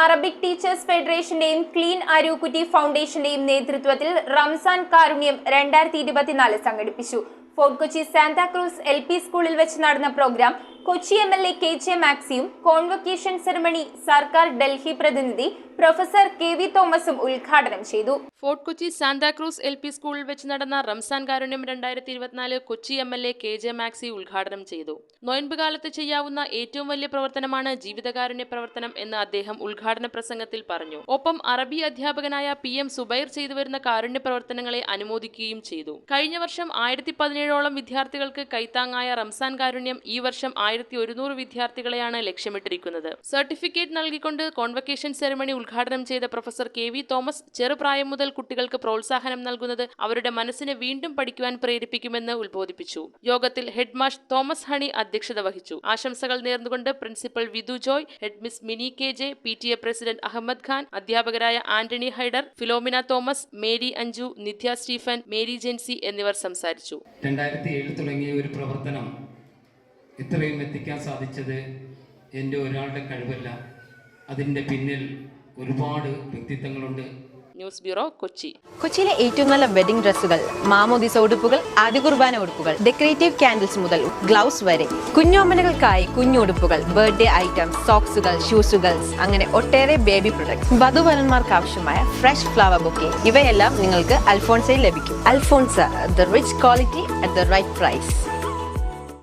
Arabic teachers ഫെഡറേഷന്റെയും clean Arookutty ഫൗണ്ടേഷന്റെയും നേതൃത്വത്തിൽ റംസാൻ കാരുണ്യം 2024 സംഘടിപ്പിച്ചു. ഫോർട്ട് കൊച്ചി സാന്താക്രൂസ് LP സ്കൂളിൽ വെച്ച് നടന്ന പ്രോഗ്രാം കൊച്ചി MLA KJ മാക്സിയും കോൺവൊക്കേഷൻ സെറമണി സർക്കാർ ഡൽഹി പ്രതിനിധി പ്രൊഫസർ KV തോമസും ഉദ്ഘാടനം ചെയ്തു. ഫോർട്ട് കൊച്ചി സാന്താക്രൂസ് LP സ്കൂളിൽ വെച്ച് നടന്ന റംസാൻ കാരുണ്യം 2024 കൊച്ചി MLA KJ മാക്സി ഉദ്ഘാടനം ചെയ്തു. നോയൻപ് കാലത്ത് ചെയ്യാവുന്ന ഏറ്റവും വലിയ പ്രവർത്തനമാണ് ജീവിതകാരുണ്യ പ്രവർത്തനം എന്ന് അദ്ദേഹം ഉദ്ഘാടന പ്രസംഗത്തിൽ പറഞ്ഞു. ഒപ്പം അറബി അധ്യാപകനായ PM സുബൈർ ചെയ്തുവരുന്ന കാരുണ്യ പ്രവർത്തനങ്ങളെ അനുമോദിക്കുകയും ചെയ്തു. കഴിഞ്ഞ വർഷം 1017ഓളം വിദ്യാർത്ഥികൾക്ക് കൈത്താങ്ങായ റംസാൻ കാരുണ്യം ഈ വർഷം 1100 വിദ്യാർത്ഥികളെയാണ് ലക്ഷ്യമിട്ടിരിക്കുന്നത്. സർട്ടിഫിക്കറ്റ് നൽകിക്കൊണ്ട് കോൺവൊക്കേഷൻ സെറമണി ഉദ്ഘാടനം ചെയ്ത പ്രൊഫസർ KV തോമസ് ചെറുപ്രായം മുതൽ കുട്ടികൾക്ക് പ്രോത്സാഹനം നൽകുന്നത് അവരുടെ മനസ്സിനെ വീണ്ടും പഠിക്കുവാൻ പ്രേരിപ്പിക്കുമെന്ന് ഉദ്ബോധിപ്പിച്ചു. യോഗത്തിൽ ഹെഡ് മാസ്റ്റർ തോമസ് ഹണി അധ്യക്ഷത വഹിച്ചു. ആശംസകൾ നേർന്നുകൊണ്ട് principal Vidhu Joy, head miss Mini KJ, PTA president Ahammad Khan, അധ്യാപകരായ ആന്റണി ഹൈഡർ, ഫിലോമിന തോമസ്, മേരി അഞ്ജു, നിത്യ സ്റ്റീഫൻ, മേരി ജെൻസി എന്നിവർ സംസാരിച്ചു. 2007 തുടങ്ങിയ ഒരു പ്രവർത്തനം ഇത്രയും എത്തിക്കാൻ സാധിച്ചത് എൻ്റെ ഒരാളുടെ കഴിവല്ല. അതിൻ്റെ പിന്നിൽ ഒരുപാട് വ്യക്തിത്വങ്ങളുണ്ട്. News bureau, Kochi. കൊച്ചിയിലെ ഏറ്റവും നല്ല വെഡിംഗ് ഡ്രസ്സുകൾ, മാമോദിസ ഉടുപ്പുകൾ, ആദ്യ കുർബാന ഉടുപ്പുകൾ, ഡെക്കറേറ്റീവ് കാൻഡിൽസ് മുതൽ ഗ്ലൗസ് വരെ, കുഞ്ഞോമനകൾക്കായി കുഞ്ഞുടുപ്പുകൾ, ബർത്ത്ഡേ ഐറ്റംസ്, സോക്സുകൾ, ഷൂസുകൾ, അങ്ങനെ ഒട്ടേറെ ബേബി പ്രൊഡക്ട്സ്, വധുവരന്മാർക്ക് ആവശ്യമായ ഫ്രഷ് ഫ്ലവർ ബൊക്കെ, ഇവയെല്ലാം നിങ്ങൾക്ക് അൽഫോൺസയിൽ ലഭിക്കും. Alphonsa, the rich quality at the right price.